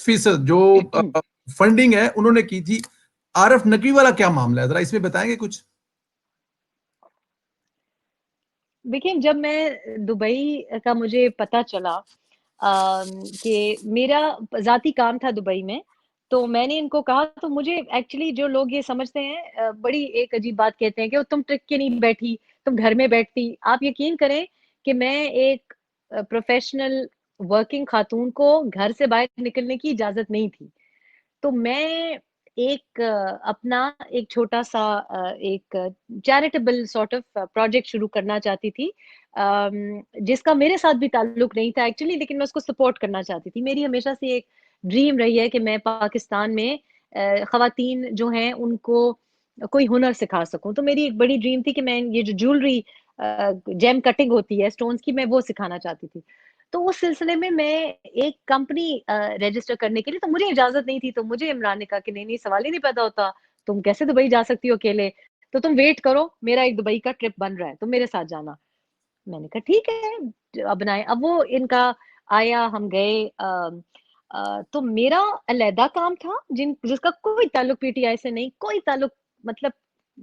فیصد جو فنڈنگ ہے انہوں نے کی تھی. عارف نقوی والا کیا معاملہ ہے, ذرا اس میں بتائیں گے کچھ؟ دیکھیں, جب میں دبئی کا مجھے پتا چلا کہ میرا ذاتی کام تھا دبئی میں, تو میں نے ان کو کہا, تو مجھے ایکچولی جو لوگ یہ سمجھتے ہیں بڑی ایک عجیب بات کہتے ہیں کہ تم ٹرک کے نہیں بیٹھی, تم گھر میں بیٹھتی. آپ یقین کریں کہ میں ایک پروفیشنل ورکنگ خاتون کو گھر سے باہر نکلنے کی اجازت نہیں تھی. تو میں ایک اپنا ایک چھوٹا سا ایک چیریٹیبل سارٹ آف پروجیکٹ شروع کرنا چاہتی تھی, جس کا میرے ساتھ بھی تعلق نہیں تھا ایکچولی, لیکن میں اس کو سپورٹ کرنا چاہتی تھی. میری ہمیشہ سے ایک ڈریم رہی ہے کہ میں پاکستان میں خواتین جو ہیں ان کو کوئی ہنر سکھا سکوں. تو میری ایک بڑی ڈریم تھی کہ میں یہ جو جولری جیم کٹنگ ہوتی ہے سٹونز کی, میں وہ سکھانا چاہتی تھی. تو اس سلسلے میں ایک کمپنی رجسٹر کرنے کے لیے, تو مجھے اجازت نہیں تھی. تو مجھے عمران نے کہا کہ نہیں سوال ہی نہیں پیدا ہوتا, تم کیسے دبئی جا سکتی ہو اکیلے, تو تم ویٹ کرو, میرا ایک دبئی کا ٹرپ بن رہا ہے, تم میرے ساتھ جانا. میں نے کہا ٹھیک ہے, اب بنائے. اب وہ ان کا آیا, ہم گئے. تو میرا علیحدہ کام تھا جس کا کوئی تعلق پی ٹی آئی سے نہیں, کوئی تعلق مطلب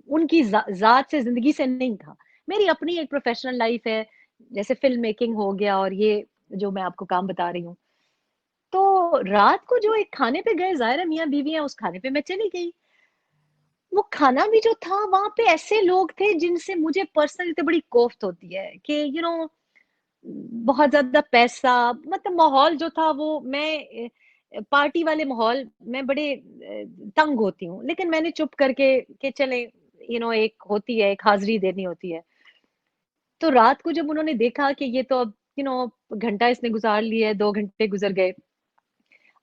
ان کی ذات سے, زندگی سے نہیں تھا. میری اپنی ایک پروفیشنل لائف ہے, جیسے فلم میکنگ ہو گیا اور یہ جو میں آپ کو کام بتا رہی ہوں. تو رات کو جو ایک کھانے پہ گئے, ظاہر ہے میاں بیوی ہیں, اس کھانے پہ میں چلی گئی. وہ کھانا بھی جو تھا, وہاں پہ ایسے لوگ تھے جن سے مجھے پرسنلی تو بڑی کوفت ہوتی ہے کہ بہت زیادہ پیسہ, مطلب ماحول جو تھا وہ, میں پارٹی والے ماحول میں بڑے تنگ ہوتی ہوں. لیکن میں نے چپ کر کے کہ چلیں ایک ہوتی ہے, ایک حاضری دینی ہوتی ہے. تو رات کو جب انہوں نے دیکھا کہ یہ تو اب گھنٹہ اس نے گزار لیا ہے, 2 گھنٹے گزر گئے,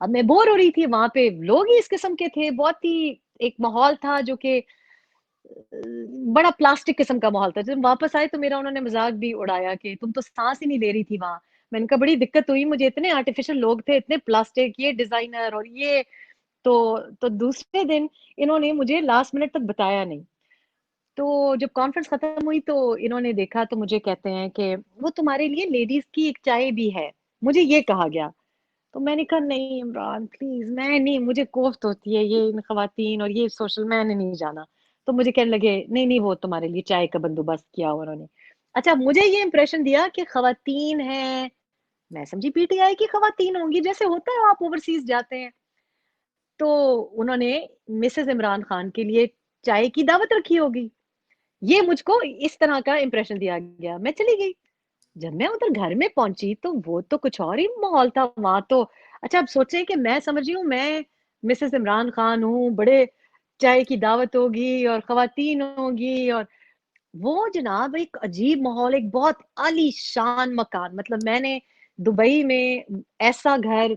اب میں بور ہو رہی تھی. وہاں پہ لوگ ہی اس قسم کے تھے, بہت ہی ایک ماحول تھا جو کہ بڑا پلاسٹک قسم کا ماحول تھا. جب واپس آئے تو میرا انہوں نے مذاق بھی اڑایا کہ تم تو سانس ہی نہیں لے رہی تھی وہاں. میں نے کہا بڑی دقت ہوئی مجھے, اتنے آرٹیفیشل لوگ تھے, اتنے پلاسٹک, یہ ڈیزائنر اور یہ. تو دوسرے دن انہوں نے مجھے لاسٹ منٹ تک بتایا نہیں. تو جب کانفرنس ختم ہوئی تو انہوں نے دیکھا تو مجھے کہتے ہیں کہ وہ تمہارے لیے لیڈیز کی ایک چائے بھی ہے, مجھے یہ کہا گیا. تو میں نے کہا نہیں عمران پلیز, میں نہیں, مجھے کوفت ہوتی ہے یہ خواتین اور یہ سوشل, میں نے نہیں جانا. تو مجھے کہنے لگے نہیں وہ تمہارے لیے چائے کا بندوبست کیا انہوں نے. اچھا, مجھے یہ امپریشن دیا کہ خواتین ہیں, میں سمجھی پی ٹی آئی کی خواتین ہوں گی, جیسے ہوتا ہے آپ اوورسیز جاتے ہیں. تو انہوں نے مسز عمران خان کے لیے چائے کی دعوت رکھی ہوگی, یہ مجھ کو اس طرح کا امپریشن دیا گیا. میں چلی گئی. جب میں ادھر گھر میں پہنچی تو وہ تو کچھ اور ہی ماحول تھا وہاں تو. اچھا اب سوچیں کہ میں سمجھ رہی ہوں میں مسز عمران خان ہوں, بڑے چائے کی دعوت ہوگی اور خواتین ہوگی, اور وہ جناب ایک عجیب ماحول, ایک بہت عالی شان مکان. مطلب میں نے دبئی میں ایسا گھر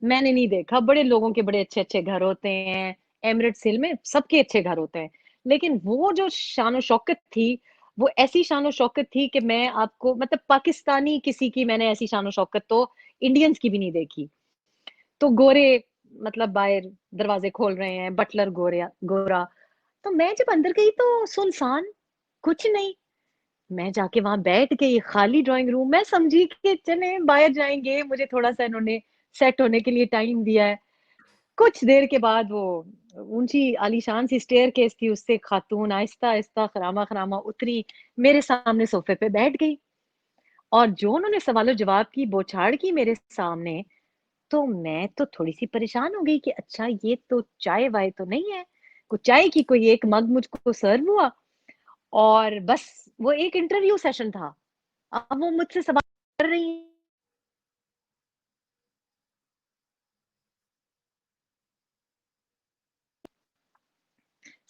میں نے نہیں دیکھا. بڑے لوگوں کے بڑے اچھے اچھے گھر ہوتے ہیں, ایمریٹس ہل میں سب کے اچھے گھر ہوتے ہیں, لیکن وہ جو شان و شوکت تھی, وہ ایسی شان و شوکت تھی کہ میں آپ کو مطلب پاکستانی کسی کی میں نے ایسی شان و شوکت تو انڈینز کی بھی نہیں دیکھی. تو گورے مطلب باہر دروازے کھول رہے ہیں, بٹلر گورا. تو میں جب اندر گئی تو سنسان, کچھ نہیں. میں جا کے وہاں بیٹھ گئی, خالی ڈرائنگ روم. میں سمجھی کہ چلیں باہر جائیں گے, مجھے تھوڑا سا انہوں نے سیٹ ہونے کے لیے ٹائم دیا ہے. کچھ دیر کے بعد وہ اونچی عالیشان سی اسٹیئر کیس تھی, اس سے خاتون آہستہ آہستہ خراما خراما اتری, میرے سامنے صوفے پہ بیٹھ گئی. اور جو انہوں نے سوال و جواب کی بوچھاڑ کی میرے سامنے, تو میں تو تھوڑی سی پریشان ہو گئی کہ اچھا یہ تو چائے وائے تو نہیں ہے, کچھ چائے کی کوئی ایک مگ مجھ کو سرو ہوا, اور بس وہ ایک انٹرویو سیشن تھا. اب وہ مجھ سے سوال کر رہی ہیں,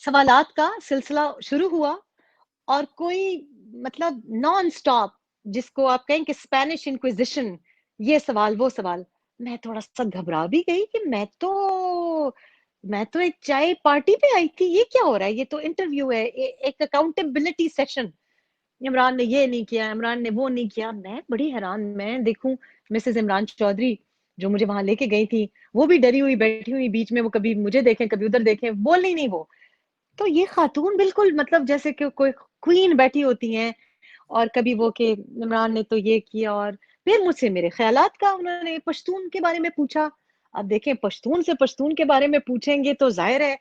سوالات کا سلسلہ شروع ہوا, اور کوئی مطلب نان سٹاپ, جس کو آپ کہیں کہ اسپینش انکویزیشن, یہ سوال وہ سوال. میں تھوڑا سا گھبرا بھی گئی کہ میں تو ایک چائے پارٹی پہ آئی تھی, یہ کیا ہو رہا ہے, یہ تو انٹرویو ہے, ایک اکاؤنٹیبلٹی سیشن. عمران نے یہ نہیں کیا, عمران نے وہ نہیں کیا. میں بڑی حیران, میں دیکھوں مسز عمران چودھری جو مجھے وہاں لے کے گئی تھی, وہ بھی ڈری ہوئی بیٹھی ہوئی بیچ میں, وہ کبھی مجھے دیکھیں کبھی ادھر دیکھیں, بول نہیں وہ. تو یہ خاتون بالکل مطلب جیسے کہ کوئی کوئین بیٹھی ہوتی ہیں, اور کبھی وہ کہ عمران نے تو یہ کیا, اور پھر مجھ سے میرے خیالات کا انہوں نے پشتون کے بارے میں پوچھا. اب دیکھیں پشتون سے پشتون کے بارے میں پوچھیں گے تو ظاہر ہے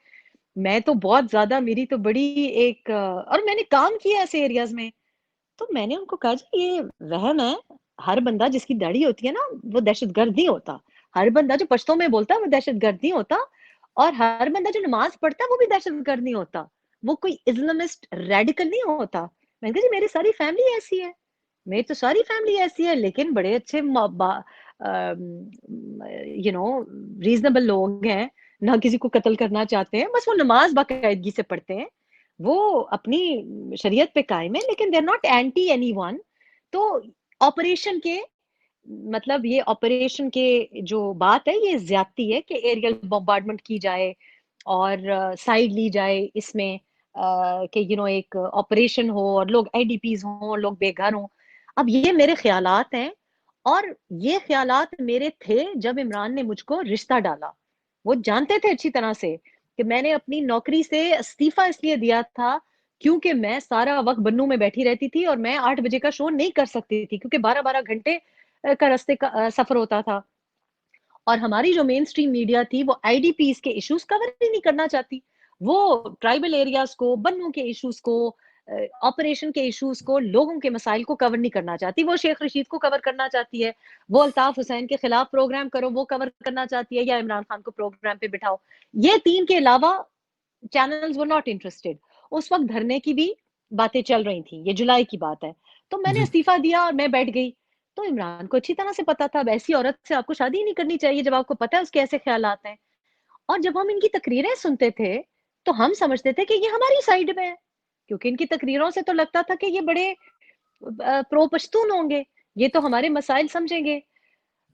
میں تو بہت زیادہ, میری تو بڑی ایک, اور میں نے کام کیا ایسے ایریاز میں, تو میں نے ان کو کہا جی یہ وہم ہے, ہر بندہ جس کی داڑھی ہوتی ہے نا وہ دہشت گرد نہیں ہوتا, ہر بندہ جو پشتوں میں بولتا ہے وہ دہشت گرد نہیں ہوتا, اور ہر بندہ جو نماز پڑھتا ہے وہ بھی دہشت گرد نہیں ہوتا, وہ کوئی اسلامسٹ ریڈیکل نہیں ہوتا. میں نے کہا جی میری ساری فیملی ایسی ہے, میری تو ساری فیملی ایسی ہے, لیکن بڑے اچھے ریزنیبل لوگ ہیں, نہ کسی کو قتل کرنا چاہتے ہیں, بس وہ نماز باقاعدگی سے پڑھتے ہیں, وہ اپنی شریعت پہ قائم ہے, لیکن they are not anti anyone. تو آپریشن کے مطلب یہ آپریشن کے جو بات ہے یہ زیادتی ہے کہ ایریل بمبارڈمنٹ کی جائے اور سائیڈ لی جائے اس میں کہ ایک آپریشن ہو اور لوگ آئی ڈی پیز ہوں اور لوگ بے گھر ہوں. اب یہ میرے خیالات ہیں, اور یہ خیالات میرے تھے جب عمران نے مجھ کو رشتہ ڈالا. وہ جانتے تھے اچھی طرح سے کہ میں نے اپنی نوکری سے استعفیٰ اس لیے دیا تھا کیونکہ میں سارا وقت بنو میں بیٹھی رہتی تھی, اور میں 8 بجے کا شو نہیں کر سکتی تھی کیونکہ 12 گھنٹے کا راستے کا سفر ہوتا تھا, اور ہماری جو مین سٹریم میڈیا تھی وہ آئی ڈی پیز کے ایشوز کور ہی نہیں کرنا چاہتی, وہ ٹرائبل ایریاز کو, بنوں کے ایشوز کو, آپریشن کے ایشوز کو, لوگوں کے مسائل کو کور نہیں کرنا چاہتی. وہ شیخ رشید کو کور کرنا چاہتی ہے, وہ الطاف حسین کے خلاف پروگرام کرو وہ کور کرنا چاہتی ہے, یا عمران خان کو پروگرام پہ بٹھاؤ. یہ 3 کے علاوہ چینلز ور ناٹ انٹرسٹڈ. اس وقت دھرنے کی بھی باتیں چل رہی تھیں, یہ جولائی کی بات ہے, تو میں نے جی استعفیٰ دیا اور میں بیٹھ گئی. تو عمران کو اچھی طرح سے پتا تھا اب ایسی عورت سے آپ کو شادی نہیں کرنی چاہیے جب آپ کو پتا ہے اس کے ایسے خیالات ہیں. اور جب ہم ان کی تقریریں سنتے تھے تو ہم سمجھتے تھے کہ یہ ہماری سائیڈ میں ہے, کیونکہ ان کی تقریروں سے تو لگتا تھا کہ یہ بڑے پرو پشتون ہوں گے, یہ تو ہمارے مسائل سمجھیں گے.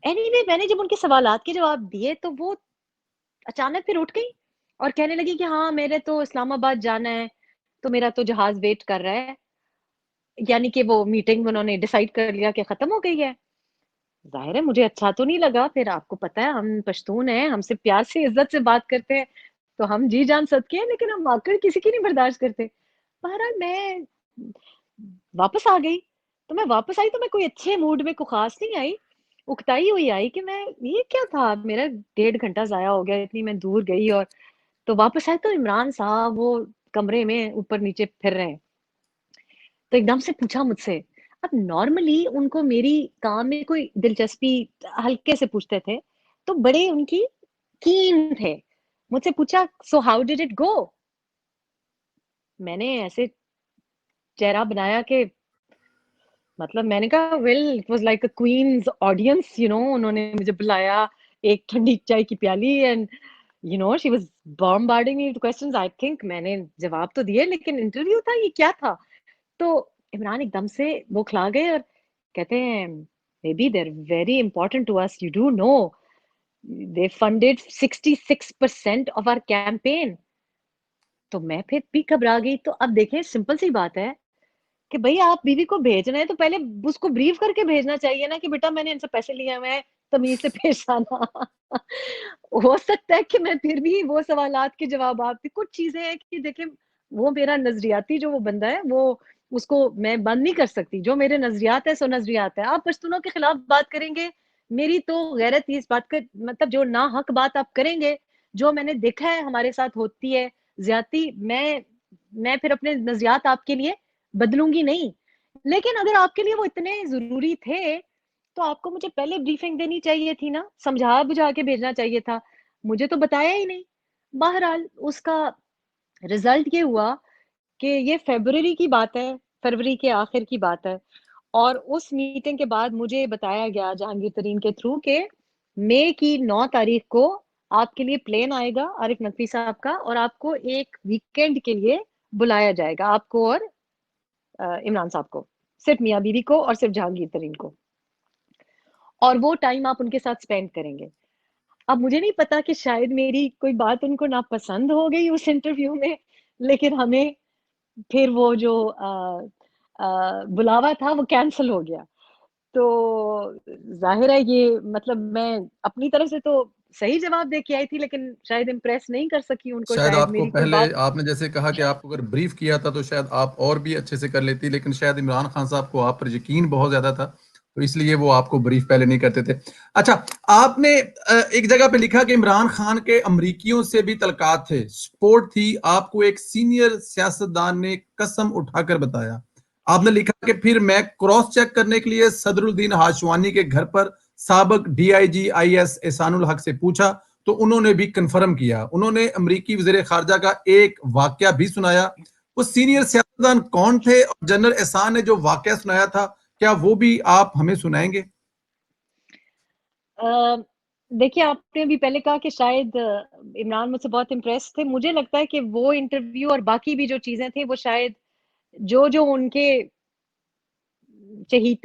anyway, میں نے جب ان کے سوالات کے جواب دیے تو وہ اچانک پھر اٹھ گئی اور کہنے لگی کہ ہاں میرے تو اسلام آباد جانا ہے, تو میرا تو جہاز ویٹ کر رہا ہے. یعنی کہ وہ میٹنگ انہوں نے ڈیسائیڈ کر لیا کہ ختم ہو گئی ہے. ظاہر ہے مجھے اچھا تو نہیں لگا, پھر آپ کو پتا ہے ہم پشتون ہیں, ہم سے پیار سے عزت سے بات کرتے ہیں, تو ہم جی جان صدقے ہیں, لیکن ہم آکر کسی کی نہیں برداشت کرتے. بہرحال میں واپس آ گئی, تو میں واپس آئی تو میں کوئی اچھے موڈ میں کوئی خاص نہیں آئی, اکتائی ہوئی آئی کہ میں یہ کیا تھا, میرا 1.5 گھنٹہ ضائع ہو گیا, اتنی میں دور گئی. اور تو واپس آئے تو عمران صاحب وہ کمرے میں اوپر نیچے پھر رہے ہیں, تو ایک دم سے پوچھا مجھ سے. اب نارملی ان کو میری کام میں کوئی دلچسپی ہلکے سے پوچھتے تھے, تو بڑے ان کی کین تھے. مجھ سے پوچھا so how did it go. میں نے ایسے چہرہ بنایا کہ مطلب میں نے کہا well it was like a queen's audience, انہوں نے مجھے بلایا, ایک ٹھنڈی چائے کی پیالی, and she was bombarding me with questions. I think میں نے جواب تو دیے, لیکن انٹرویو تھا, یہ کیا تھا. تو عمران ایک دم سے وہ کھلا گئے اور کہتے ہیں baby they are very important to us, you do know they funded 66% of our campaign. تو میں پھر بھی گھبرا گئی. تو اب دیکھیں سمپل سی بات ہے کہ بھئی آپ بیوی کو بھیج رہے ہیں تو پہلے اس کو بریف کر کے بھیجنا چاہیے نا کہ بیٹا میں نے ان سے پیسے لیے ہوئے ہیں, تمیز سے پیش آنا. ہو سکتا ہے کہ میں پھر بھی وہ سوالات کے جوابات بھی, کچھ چیزیں ہیں کہ دیکھیں وہ میرا نظریاتی جو وہ بندہ ہے وہ اس کو میں بند نہیں کر سکتی, جو میرے نظریات ہے سو نظریات ہے. آپ پشتونوں کے خلاف بات کریں گے, میری تو غیرت اس بات کا مطلب جو نا حق بات آپ کریں گے, جو میں نے دیکھا ہے ہمارے ساتھ ہوتی ہے زیادتی, میں پھر اپنے نظریات آپ کے لیے بدلوں گی نہیں. لیکن اگر آپ کے لیے وہ اتنے ضروری تھے تو آپ کو مجھے پہلے بریفنگ دینی چاہیے تھی نا, سمجھا بجھا کے بھیجنا چاہیے تھا, مجھے تو بتایا ہی نہیں. بہرحال اس کا رزلٹ یہ ہوا کہ یہ فیبروری کی بات ہے, فروری کے آخر کی بات ہے, اور اس میٹنگ کے بعد مجھے بتایا گیا جہانگیر ترین کے تھرو کہ مئی کی 9 تاریخ کو آپ کے لیے پلین آئے گا عارف نقوی صاحب کا, اور آپ کو ایک ویکینڈ کے لیے بلایا جائے گا, آپ کو اور عمران صاحب کو, صرف میاں بیوی کو اور صرف جہانگیر ترین کو, اور وہ ٹائم آپ ان کے ساتھ سپینڈ کریں گے. اب مجھے نہیں پتا کہ شاید میری کوئی بات ان کو ناپسند ہو گئی اس انٹرویو میں, لیکن ہمیں پھر وہ جو بلاوا تھا وہ کینسل ہو گیا. تو ظاہر ہے یہ مطلب میں اپنی طرف سے تو صحیح جواب دے کے آئی تھی, لیکن شاید امپریس نہیں کر سکی ان کو, شاید شاید آپ کو میری کوئی پہلے بات. آپ نے جیسے کہا کہ آپ کو اگر بریف کیا تھا تو شاید آپ اور بھی اچھے سے کر لیتی, لیکن شاید عمران خان صاحب کو آپ پر یقین بہت زیادہ تھا, تو اس لیے وہ آپ کو بریف پہلے نہیں کرتے تھے. اچھا, آپ نے ایک جگہ پہ لکھا کہ عمران خان کے امریکیوں سے بھی تعلقات تھے, سپورٹ تھی, آپ کو ایک سینئر سیاستدان نے قسم اٹھا کر بتایا. آپ نے لکھا کہ پھر میں کراس چیک کرنے کے لیے صدر الدین ہاشوانی کے گھر پر سابق D I G I S احسان الحق سے پوچھا تو انہوں نے بھی کنفرم کیا. انہوں نے امریکی وزیر خارجہ کا ایک واقعہ بھی سنایا. وہ سینئر سیاستدان کون تھے اور جنرل احسان نے جو واقعہ سنایا تھا کیا وہ بھی آپ ہمیں سنائیں گے؟ دیکھیے, آپ نے بھی پہلے کہا کہ شاید عمران مجھ سے بہت امپریس تھے. مجھے لگتا ہے کہ وہ انٹرویو اور باقی بھی جو چیزیں تھیں وہ شاید جو ان کے چہیتے